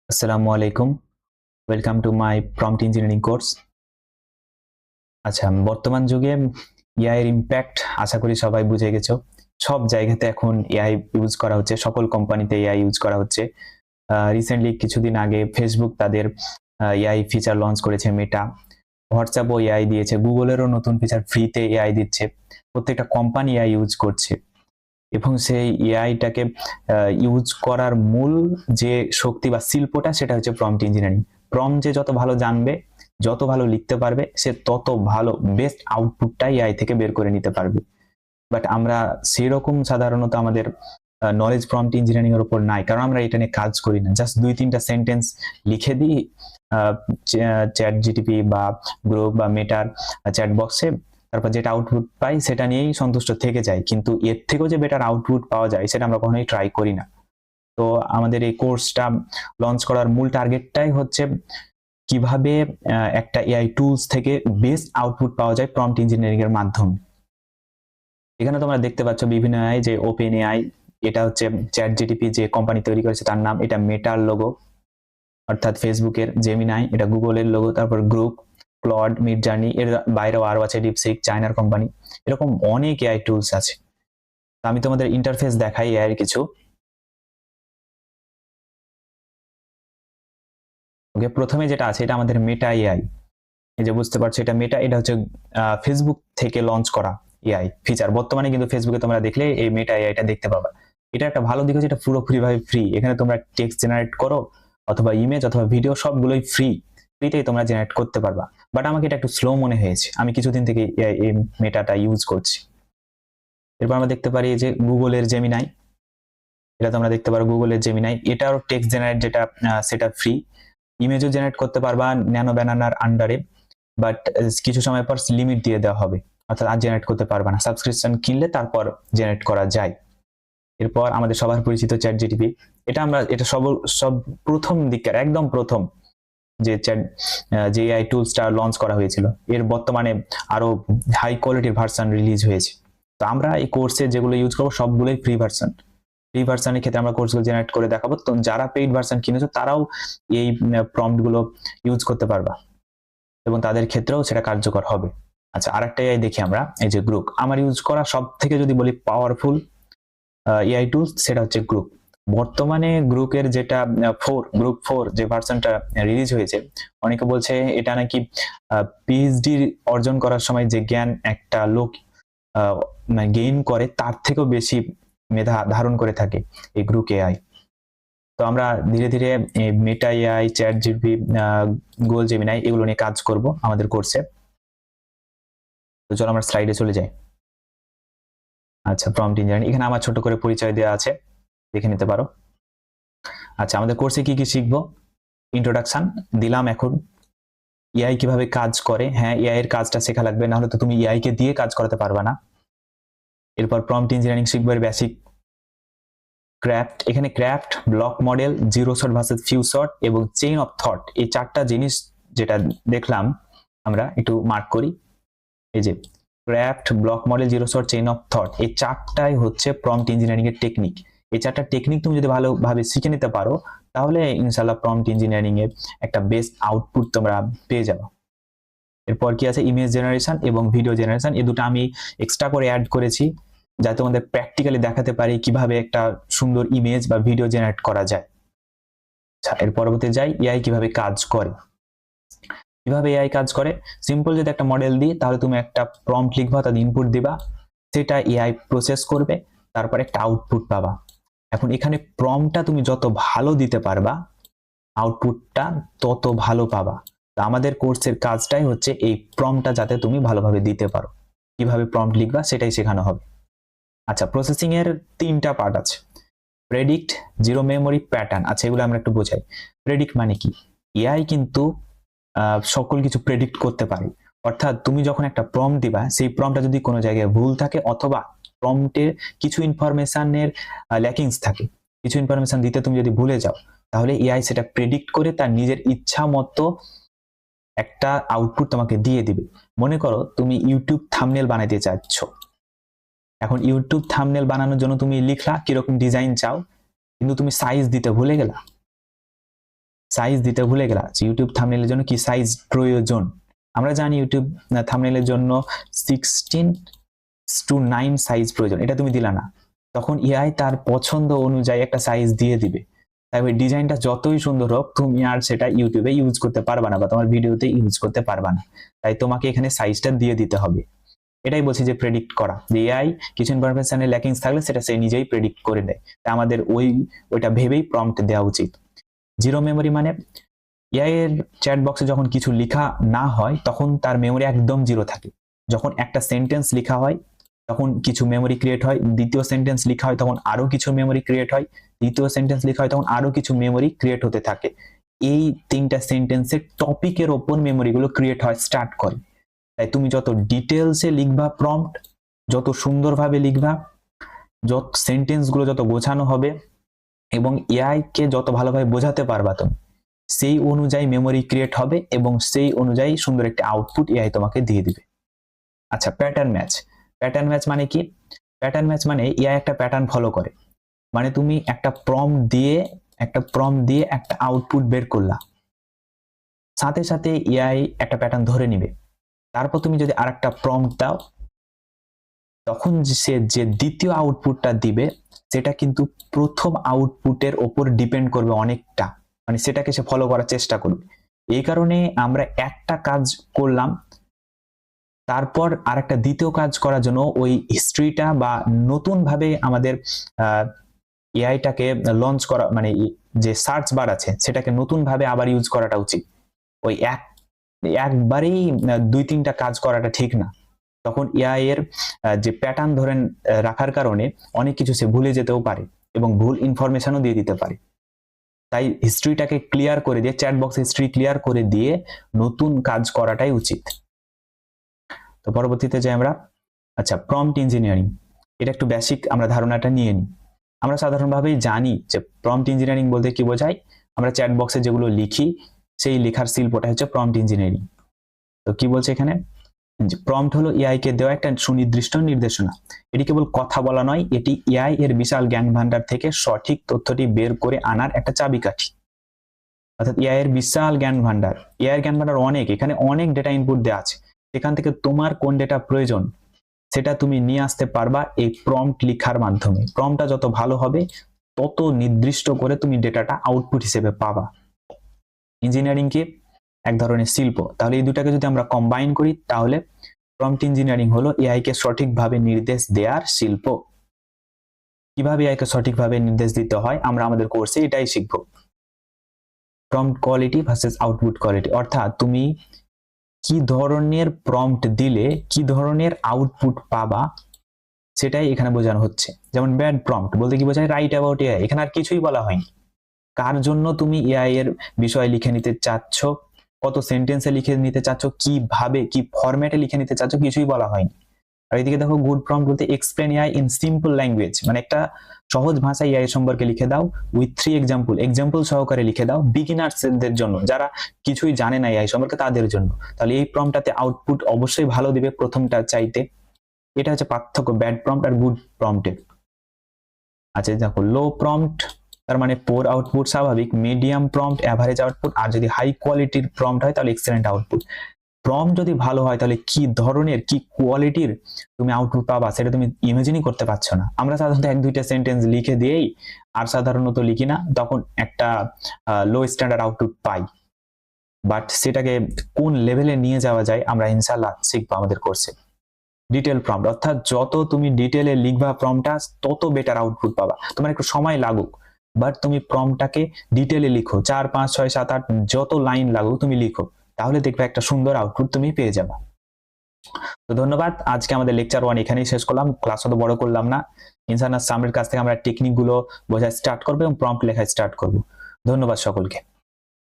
আসসালামু আলাইকুম। Welcome to my prompt engineering course. আচ্ছা, বর্তমান যুগে এআই এর ইমপ্যাক্ট আশা করি সবাই বুঝে গেছো। সব জায়গাতে এখন এআই ইউজ করা হচ্ছে, সকল কোম্পানিতে এআই ইউজ করা হচ্ছে। রিসেন্টলি কিছুদিন আগে ফেসবুক তাদের এআই ফিচার লঞ্চ করেছে, মেটা। হোয়াটসঅ্যাপও এআই দিয়েছে, গুগলেরও নতুন ফিচার ফ্রিতে এআই দিচ্ছে। প্রত্যেকটা কোম্পানি এআই ইউজ করছে এবং সেই এআইটাকে ইউজ করার মূল যে শক্তি বা শিল্পটা সেটা হচ্ছে প্রম্পট ইঞ্জিনিয়ারিং। প্রম্পট যে যত ভালো জানবে, যত ভালো লিখতে পারবে, সে তত ভালো বেস্ট আউটপুটটাই এআই থেকে বের করে নিতে পারবে। বাট আমরা সেরকম সাধারণত আমাদের নলেজ প্রম্পট ইঞ্জিনিয়ারিং এর উপর নাই, কারণ আমরা এটা নিয়ে কাজ করি না। জাস্ট 2-3টা সেন্টেন্স লিখে দিই চ্যাট জিটিপি বা গ্রুপ বা মেটার চ্যাট বক্সে, তারপর যেটা আউটপুট পাই সেটা নিয়েই সন্তুষ্ট থেকে যায়। কিন্তু এর থেকেও যে বেটার আউটপুট পাওয়া যায় সেটা আমরা কখনোই ট্রাই করি না। তো আমাদের এই কোর্সটা লঞ্চ করার মূল টার্গেটটাই হচ্ছে কিভাবে একটা এআই টুলস থেকে বেস্ট আউটপুট পাওয়া যায় প্রম্পট ইঞ্জিনিয়ারিং এর মাধ্যমে। এখানে তোমরা দেখতে পাচ্ছ বিভিন্ন এআই, যে ওপেন এআই, এটা হচ্ছে চ্যাট জিটিপি যে কোম্পানি তৈরি করেছে তার নাম, এটা মেটার লোগো অর্থাৎ ফেসবুকের, জেমিনাই এটা গুগলের লোগো, তারপর গ্রুপ, ক্লড, মিড জার্নি, এর বাইরেও আরো আছে ডিপসিক, চায়নার কোম্পানি। এরকম অনেক এআই টুলস আছে। আমি তোমাদের ইন্টারফেস দেখাই এআই এর কিছু। ওকে, প্রথমে যেটা আছে এটা আমাদের মেটা এআই। এই যে বুঝতে পারছো এটা মেটা, এটা হচ্ছে ফেসবুক থেকে লঞ্চ করা এআই ফিচার। বর্তমানে কিন্তু ফেসবুকে তোমরা দেখলে এই মেটা এআইটা দেখতে পাবা। এটা একটা ভালো দিক হচ্ছে এটা পুরোপুরি ভাবে ফ্রি। এখানে তোমরা টেক্সট জেনারেট করো অথবা ইমেজ অথবা ভিডিও, সবগুলোই ফ্রিতেই তোমরা জেনারেট করতে পারবা। বাট আমাকে এটা একটু স্লো মনে হয়েছে, আমি কিছুদিন থেকে এই মেটাটা ইউজ করছি। এরপর আমরা দেখতে পারি যে গুগলের জেমিনাই, এটা তোমরা দেখতে পারো গুগলের জেমিনাই, এটাও টেক্সট জেনারেট যেটা সেটা ফ্রি। ইমেজও জেনারেট করতে পারবা ন্যানো ব্যানানার আন্ডারে, বাট কিছু সময় পর লিমিট দিয়ে দেওয়া হবে, অর্থাৎ আর জেনারেট করতে পারবা না, সাবস্ক্রিপশন কিনলে তারপর জেনারেট করা যায়। এরপর আমাদের সবার পরিচিত চ্যাট জিটিপি, এটা সব প্রথম দিককার, একদম প্রথম যে যে এআই টুলসটা লঞ্চ করা হয়েছিল, এর বর্তমানে আরো হাই কোয়ালিটির ভার্সন রিলিজ হয়েছে। তো আমরা এই কোর্সে যেগুলো ইউজ করবো সবগুলোই ফ্রি ভার্সন। ফ্রি ভার্সনের ক্ষেত্রে আমরা কোর্সগুলো জেনারেট করে দেখাবো, তো যারা পেইড ভার্সন কিনেছো তারাও এই প্রম্পট গুলো ইউজ করতে পারবা এবং তাদের ক্ষেত্রেও সেটা কার্যকর হবে। আচ্ছা, আরেকটা এআই দেখি আমরা, এই যে গ্রুপ। আমার ইউজ করা সব থেকে যদি বলি পাওয়ারফুল এআই টুলস সেটা হচ্ছে গ্রুপ। বর্তমানে গ্রুপের যেটা গ্রুপ 4 যে ভার্সনটা রিলিজ হয়েছে, অনেকে বলছে এটা নাকি পিএইচডি অর্জন করার সময় যে জ্ঞান একটা লোক গেইন করে তার থেকেও বেশি মেধা ধারণ করে থাকে এই গ্রুপ এআই। তো আমরা ধীরে ধীরে Meta AI, chat GPT, Google Gemini এগুলো নিয়ে কাজ করব আমাদের কোর্সে। তো চলো আমরা স্লাইডে চলে যাই। আচ্ছা, প্রম্পট ইঞ্জিনিয়ারিং, এখানে আমার ছোট করে পরিচয় দেওয়া আছে, দেখে নিতে পারো। আচ্ছা, আমাদের কোর্সে কি কি শিখবো? ইন্ট্রোডাকশন দিলাম। এখন এআই কিভাবে কাজ করে, হ্যাঁ এআই এর কাজটা শেখা লাগবে, না হলে তো তুমি এআই কে দিয়ে কাজ করাতে পারবা না। এরপর প্রম্পট ইঞ্জিনিয়ারিং শিখবো এর বেসিক। ক্রাফট, এখানে craft, block model, zero shot versus few shot এবং চেইন অফ থট, এই চারটা জিনিস যেটা দেখলাম আমরা একটু মার্ক করি। এই যে craft, block model, zero shot, chain of thought, এই চারটাই হচ্ছে প্রম্পট ইঞ্জিনিয়ারিং এর টেকনিক। এই চারটা টেকনিক তুমি যদি ভালোভাবে শিখে নিতে পারো তাহলে ইনশাআল্লাহ প্রম্পট ইঞ্জিনিয়ারিং এর একটা বেস্ট আউটপুট তোমরা পেয়ে যাবে। এরপর কি আছে, ইমেজ জেনারেশন এবং ভিডিও জেনারেশন, এই দুটো আমি এক্সট্রা করে অ্যাড করেছি যাতে তোমাদের প্র্যাকটিক্যালি দেখাতে পারি কিভাবে একটা সুন্দর ইমেজ বা ভিডিও জেনারেট করা যায়। আচ্ছা, এর পরবর্তী যাই, এআই কিভাবে কাজ করে। কিভাবে এআই কাজ করে, সিম্পল যদি একটা মডেল দিই তাহলে তুমি একটা প্রম্পট লিখবা, তার ইনপুট দিবা, সেটা এআই প্রসেস করবে, তারপর একটা আউটপুট পাবা। এখন এখানে প্রম্পটটা তুমি যত ভালো দিতে পারবা আউটপুটটা তত ভালো পাবা। তো আমাদের কোর্সের কাজটাই হচ্ছে এই প্রম্পটটা যাতে তুমি ভালোভাবে দিতে পারো। কিভাবে প্রম্পট লিখবা সেটাই শেখানো হবে। আচ্ছা, প্রসেসিং এর 3টা পার্ট আছে, প্রেডিক্ট, জিরো মেমোরি, প্যাটার্ন। আচ্ছা, এগুলো আমরা একটু বোঝাই। প্রেডিক্ট মানে কি, এআই কিন্তু সকল কিছু প্রেডিক্ট করতে পারে। অর্থাৎ তুমি যখন একটা প্রম্পট দিবা, সেই প্রম্পটটা যদি কোনো জায়গায় ভুল থাকে অথবা প্রম্পটের কিছু ইনফরমেশনের ল্যাকিংস থাকে, কিছু ইনফরমেশন দিতে তুমি যদি ভুলে যাও, তাহলে এআই সেটা প্রেডিক্ট করে তার নিজের ইচ্ছা মতো একটা আউটপুট তোমাকে দিয়ে দিবে। মনে করো তুমি ইউটিউব থাম্বনেল বানাতে চাচ্ছ, এখন ইউটিউব থাম্বনেল বানানোর জন্য তুমি লিখলা কিরকম ডিজাইন চাও, কিন্তু তুমি সাইজ দিতে ভুলে গেলা। সাইজ দিতে ভুলে গেলা যে ইউটিউব থাম্বনেইলের জন্য কি সাইজ প্রয়োজন। আমরা জানি ইউটিউব থাম্বনেইলের জন্য 16:9 সাইজ প্রয়োজন, এটা তুমি দিলা না, তখন এআই তার পছন্দ অনুযায়ী একটা সাইজ দিয়ে দিবে। তাই ওই ডিজাইনটা যতই সুন্দর হোক তুমি আর সেটা ইউটিউবে ইউজ করতে পারবা না বা তোমার ভিডিওতে ইউজ করতে পারবা না। তাই তোমাকে এখানে সাইজটা দিয়ে দিতে হবে। এটাই বলছি যে প্রেডিক্ট করা, যে এআই কিছু ইনফরমেশনে ল্যাকিংস থাকলে সেটা সে নিজেই প্রেডিক্ট করে দেয়। তাই আমাদের ওইটা ভেবেই প্রম্পট দেওয়া উচিত। জিরো মেমোরি মানে এআই এর চ্যাট বক্সে যখন কিছু লেখা না হয় তখন তার মেমোরি একদম জিরো থাকে। যখন একটা সেন্টেন্স লেখা হয় তখন কিছু মেমোরি ক্রিয়েট হয়, দ্বিতীয় সেন্টেন্স লেখা হয় তখন আরো কিছু মেমোরি ক্রিয়েট হয়, দ্বিতীয় সেন্টেন্স লেখা হয় তখন আরো কিছু মেমোরি ক্রিয়েট হতে থাকে। এই 3টা সেন্টেন্সের টপিকের ওপর মেমোরিগুলো ক্রিয়েট হয়, স্টার্ট করে। তাই তুমি যত ডিটেলসে লিখবা প্রম্পট, যত সুন্দরভাবে লিখবা, যত সেন্টেন্সগুলো যত গোছানো হবে এবং এআই কে যত ভালোভাবে বোঝাতে পারবা তুমি, সেই অনুযায়ী মেমোরি ক্রিয়েট হবে এবং সেই অনুযায়ী সুন্দর একটা আউটপুট এআই তোমাকে দিয়ে দিবে। আচ্ছা, প্যাটার্ন ম্যাচ। প্যাটার্ন ম্যাচ মানে কি? প্যাটার্ন ম্যাচ মানে এআই একটা প্যাটার্ন ফলো করে। মানে তুমি একটা প্রম্পট দিয়ে একটা আউটপুট বের করলা, সাথে সাথে এআই একটা প্যাটার্ন ধরে নিবে। তারপর তুমি যদি আরেকটা প্রম্পট দাও, তখন সে যে দ্বিতীয় আউটপুটটা দিবে সেটা কিন্তু প্রথম আউটপুটের ওপর ডিপেন্ড করবে অনেকটা, মানে সেটাকে সে ফলো করার চেষ্টা করবে। এই কারণে আমরা একটা কাজ করলাম, তারপর আরেকটা দ্বিতীয় কাজ করার জন্য ওই হিস্ট্রিটা বা নতুন ভাবে আমাদের এআইটাকে লঞ্চ করা, মানে যে সার্চ বার আছে সেটাকে নতুন ভাবে আবার ইউজ করাটা উচিত। ওই একবারেই 2-3টা কাজ করাটা ঠিক না। তখন এআই এর যে প্যাটার্ন ধরে রাখার কারণে অনেক কিছু সে ভুলে যেতেও পারে এবং ভুল ইনফরমেশনও দিয়ে দিতে পারে। তাই হিস্ট্রিটাকে ক্লিয়ার করে দিয়ে, চ্যাট বক্স হিস্ট্রি ক্লিয়ার করে দিয়ে নতুন কাজ করাটাই উচিত। তো পরবর্তীতে যাই আমরা। আচ্ছা, প্রম্পট ইঞ্জিনিয়ারিং, এটা একটু বেসিক আমরা ধারণাটা নিয়ে নিই। আমরা সাধারণভাবেই জানি যে প্রম্পট ইঞ্জিনিয়ারিং বলতে কি বোঝায়। আমরা চ্যাট বক্সে যেগুলো লিখি সেই লেখার শিল্পটা হচ্ছে প্রম্পট ইঞ্জিনিয়ারিং। তো কি বলছে এখানে? প্রম্পট হলো এআই কে দেওয়া একটা সুনির্দিষ্ট নির্দেশনা। এটি কেবল কথা বলা নয়, এটি এআই এর বিশাল জ্ঞান ভান্ডার থেকে সঠিক তথ্যটি বের করে আনার একটা চাবিকাঠি। অর্থাৎ এআই এর বিশাল জ্ঞান ভান্ডার, এআই এর জ্ঞান ভান্ডার অনেক, এখানে অনেক ডেটা ইনপুট দেওয়া আছে। সেখান থেকে তোমার কোন ডেটা প্রয়োজন সেটা তুমি নিয়ে আসতে পারবা এই প্রম্পট লেখার মাধ্যমে। প্রম্পটটা যত ভালো হবে তত নির্দিষ্ট করে তুমি ডেটাটা আউটপুট হিসেবে পাবা। ইঞ্জিনিয়ারিং কি? এক ধরনের শিল্প। তাহলে এই দুটাকে যদি আমরা কম্বাইন করি তাহলে প্রম্পট ইঞ্জিনিয়ারিং হলো এআই কে সঠিকভাবে নির্দেশ দেওয়ার শিল্প। কিভাবে এআই কে সঠিকভাবে নির্দেশ দিতে হয় আমরা আমাদের কোর্সে এটাই শিখবো। Prompt quality versus output quality, অর্থাৎ তুমি কি ধরনের প্রম্পট দিলে কি ধরনের আউটপুট পাবা সেটাই এখানে বোঝানো হচ্ছে। যেমন ব্যাড প্রম্পট বলতে কি বোঝায়? রাইট অ্যাবাউট এআই, এখানে আর কিছুই বলা হয়নি। কার জন্য তুমি এআই এর বিষয় লিখে নিতে চাচ্ছ, কত সেন্টেন্সে লিখে নিতে চাচ্ছ, কিভাবে কি ফরম্যাটে লিখে নিতে চাচ্ছ, কিছুই বলা হয়নি। আর এদিকে দেখো গুড প্রম্পট বলতে explain AI in simple language, মানে একটা সহজ ভাষায় এআই সম্পর্কে লিখে দাও উইথ 3 এক্সাম্পল সহকারে লিখে দাও বিগিনার্সদের জন্য, যারা কিছুই জানে না এআই সম্পর্কে তাদের জন্য। তাহলে এই প্রম্পটটাতে আউটপুট অবশ্যই ভালো দিবে প্রথমটা চাইতে। এটা হচ্ছে পার্থক্য ব্যাড প্রম্পট আর গুড প্রম্পটের। আচ্ছা দেখো, লো প্রম্পট তার মানে পোর আউটপুট স্বাভাবিক, মিডিয়াম প্রম্পট অ্যাভারেজ আউটপুট, আর যদি হাই কোয়ালিটির প্রম্পট হয় তাহলে এক্সেলেন্ট আউটপুট। প্রম্পট যদি ভালো হয় তাহলে কি ধরনের কি কোয়ালিটির তুমি আউটপুট পাবা সেটা তুমি ইমাজিনই করতে পারছো না। আমরা সাধারণত 1-2টা সেন্টেন্স লিখে দিয়েই আর সাধারণত লিখি না, তখন একটা লো স্ট্যান্ডার্ড আউটপুট পাই। বাট সেটাকে কোন লেভেলে নিয়ে যাওয়া যায় আমরা ইনশাআল্লাহ শিখবো আমাদের কোর্সে। ডিটেল প্রম্পট, অর্থাৎ যত তুমি ডিটেলে লিখবা প্রম্পটটা তত বেটার আউটপুট পাবা। তোমার একটু সময় লাগুক, বাট তুমি প্রম্পটটাকে ডিটেলে লিখো, 4, 5, 6, 7, 8 যত লাইন লাগুক তুমি লিখো, তাহলে দেখবে একটা সুন্দর আউটপুট তুমি পেয়ে যাবে। তো ধন্যবাদ। আজকে আমাদের লেকচার 1 এখানেই শেষ করলাম, ক্লাস অত বড় করলাম না। ইনশাআল্লাহ সামনের কাছ থেকে আমরা টেকনিক গুলো বোঝা স্টার্ট করবো এবং প্রম্পট লেখা স্টার্ট করব। ধন্যবাদ সকলকে।